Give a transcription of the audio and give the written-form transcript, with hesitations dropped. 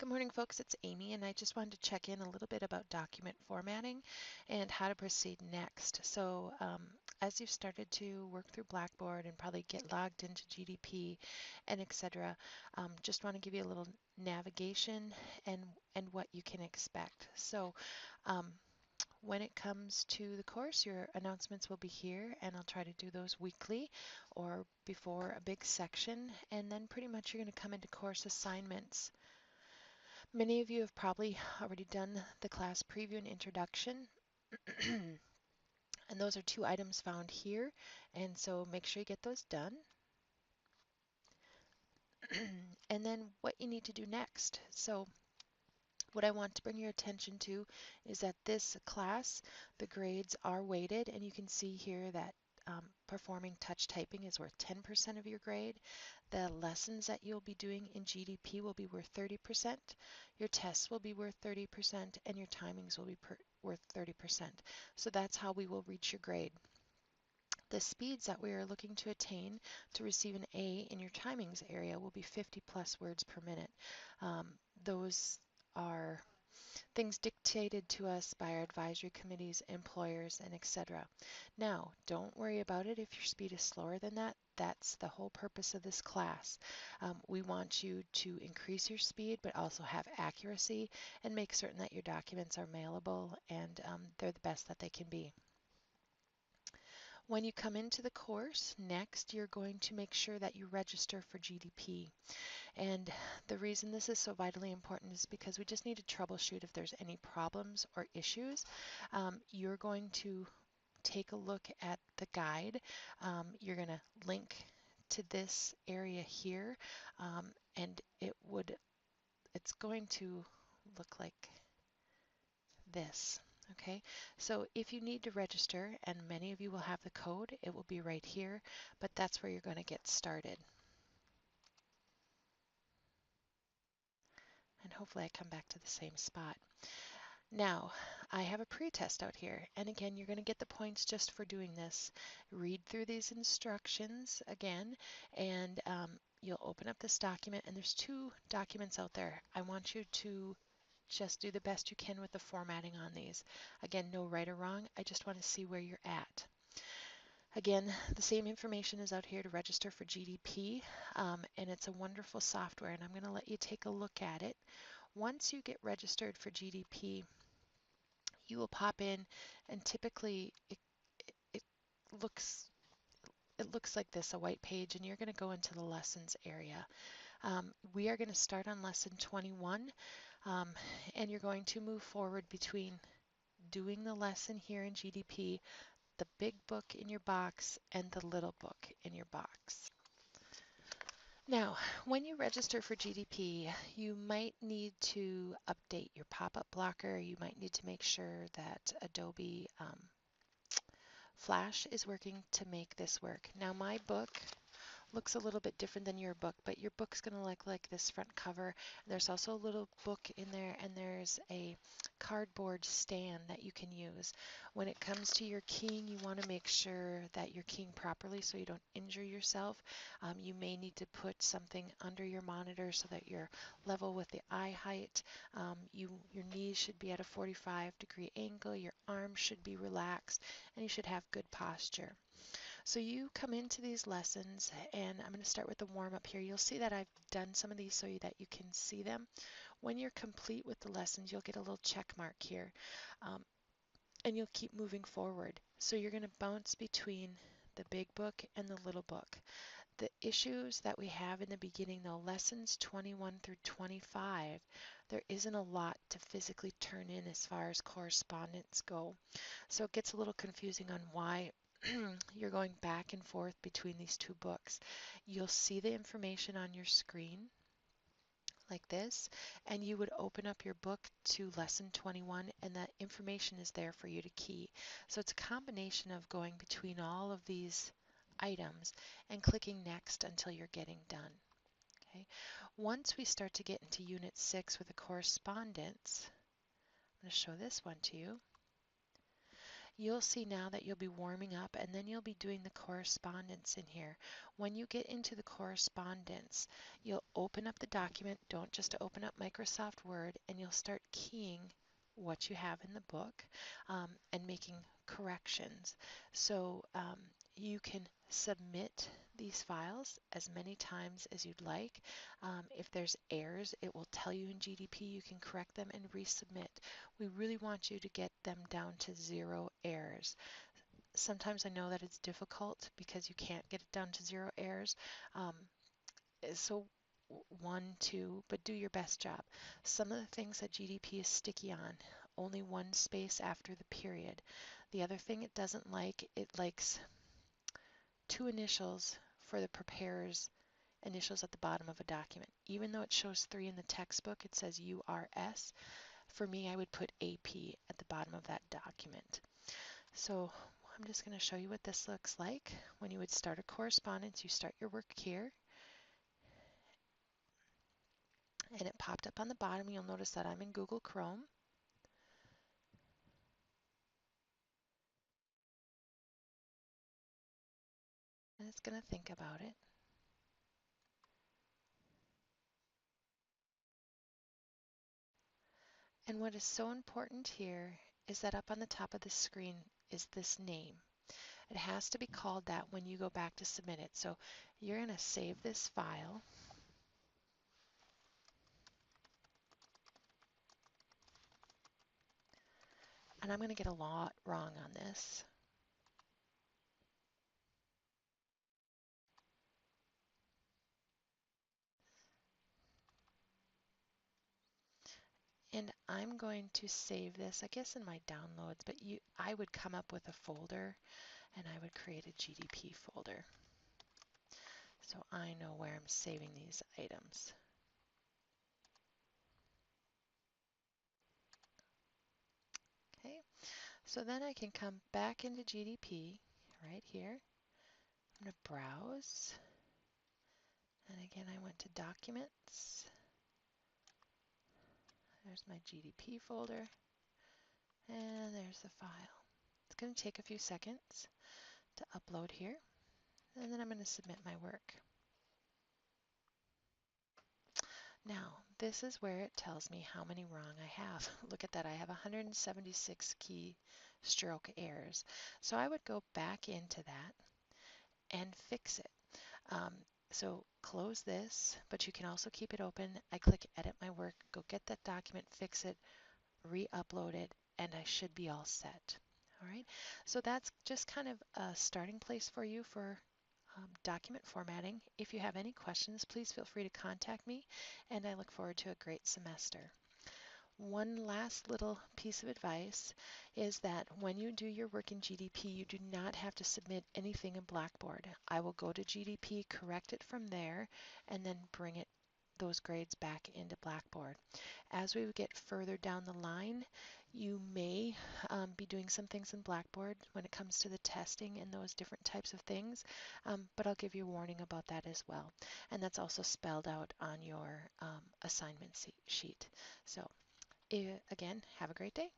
Good morning, folks. It's Amy, and I just wanted to check in a little bit about document formatting and how to proceed next. As you've started to work through Blackboard and probably get logged into GDP and etc., just want to give you a little navigation and what you can expect. Um, when it comes to the course, your announcements will be here, and I'll try to do those weekly or before a big section. And then pretty much you're going to come into course assignments. Many of you have probably already done the class preview and introduction, and those are two items found here, and so make sure you get those done. And then what you need to do next. So what I want to bring your attention to is that this class, the grades are weighted, and you can see here that performing touch typing is worth 10% of your grade. The lessons that you'll be doing in GDP will be worth 30%. Your tests will be worth 30%, and your timings will be worth 30%. So that's how we will reach your grade. The speeds that we are looking to attain to receive an A in your timings area will be 50 plus words per minute. Those are things dictated to us by our advisory committees, employers, and etc. Now, don't worry about it if your speed is slower than that. That's the whole purpose of this class. We want you to increase your speed, but also have accuracy and make certain that your documents are mailable and they're the best that they can be. When you come into the course, next you're going to make sure that you register for GDP. And the reason this is so vitally important is because we just need to troubleshoot if there's any problems or issues. You're going to take a look at the guide. You're going to link to this area here, and it's going to look like this. Okay, so if you need to register, and many of you will have the code, it will be right here, but that's where you're going to get started. And hopefully I come back to the same spot. Now, I have a pretest out here, and again, you're going to get the points just for doing this. Read through these instructions again, and you'll open up this document, and there's two documents out there. I want you to just do the best you can with the formatting on these. Again, no right or wrong. I just want to see where you're at. Again, the same information is out here to register for GDP, and it's a wonderful software, and I'm going to let you take a look at it. Once you get registered for GDP, you will pop in, and typically it looks like this, a white page, and you're going to go into the lessons area. We are going to start on lesson 21, and you're going to move forward between doing the lesson here in GDP, the big book in your box, and the little book in your box. Now, when you register for GDP, you might need to update your pop-up blocker. You might need to make sure that Adobe Flash is working to make this work. Now, my book looks a little bit different than your book, but your book's going to look like this front cover. There's also a little book in there, and there's a cardboard stand that you can use. When it comes to your keying, you want to make sure that you're keying properly so you don't injure yourself. You may need to put something under your monitor so that you're level with the eye height. Your knees should be at a 45-degree angle, your arms should be relaxed, and you should have good posture. So you come into these lessons, and I'm going to start with the warm-up here. You'll see that I've done some of these so that you can see them. When you're complete with the lessons, you'll get a little check mark here, and you'll keep moving forward. So you're going to bounce between the big book and the little book. The issues that we have in the beginning, though, lessons 21 through 25, there isn't a lot to physically turn in as far as correspondence go. So it gets a little confusing on why you're going back and forth between these two books. You'll see the information on your screen like this, and you would open up your book to lesson 21, and that information is there for you to key. So it's a combination of going between all of these items and clicking next until you're getting done. Okay. Once we start to get into Unit 6 with the correspondence, I'm going to show this one to you. You'll see now that you'll be warming up and then you'll be doing the correspondence in here. When you get into the correspondence, you'll open up the document, don't just open up Microsoft Word, and you'll start keying what you have in the book and making corrections. So you can submit these files as many times as you'd like. If there's errors, it will tell you in GDP. You can correct them and resubmit. We really want you to get them down to 0 errors. Sometimes I know that it's difficult because you can't get it down to 0 errors. So 1, 2, but do your best job. Some of the things that GDP is sticky on, only one space after the period. The other thing it doesn't like, it likes 2 initials for the preparer's initials at the bottom of a document. Even though it shows 3 in the textbook, it says URS. For me, I would put AP at the bottom of that document. So I'm just going to show you what this looks like. When you would start a correspondence, you start your work here, and it popped up on the bottom. You'll notice that I'm in Google Chrome. And it's going to think about it. And what is so important here is that up on the top of the screen is this name. It has to be called that when you go back to submit it. So you're going to save this file. And I'm going to get a lot wrong on this. And I'm going to save this, I guess, in my downloads, but I would come up with a folder and I would create a GDP folder. So I know where I'm saving these items. Okay, so then I can come back into GDP right here. I'm going to browse. And again, I went to Documents. There's my GDP folder. And there's the file. It's going to take a few seconds to upload here. And then I'm going to submit my work. Now, this is where it tells me how many wrong I have. Look at that, I have 176 keystroke errors. So I would go back into that and fix it. So close this, but you can also keep it open. I click Edit My Work, go get that document, fix it, re-upload it, and I should be all set. All right, so that's just kind of a starting place for you for document formatting. If you have any questions, please feel free to contact me, and I look forward to a great semester. One last little piece of advice is that when you do your work in GDP, you do not have to submit anything in Blackboard. I will go to GDP, correct it from there, and then bring those grades back into Blackboard. As we get further down the line, you may be doing some things in Blackboard when it comes to the testing and those different types of things, but I'll give you a warning about that as well. And that's also spelled out on your assignment sheet. So again, have a great day.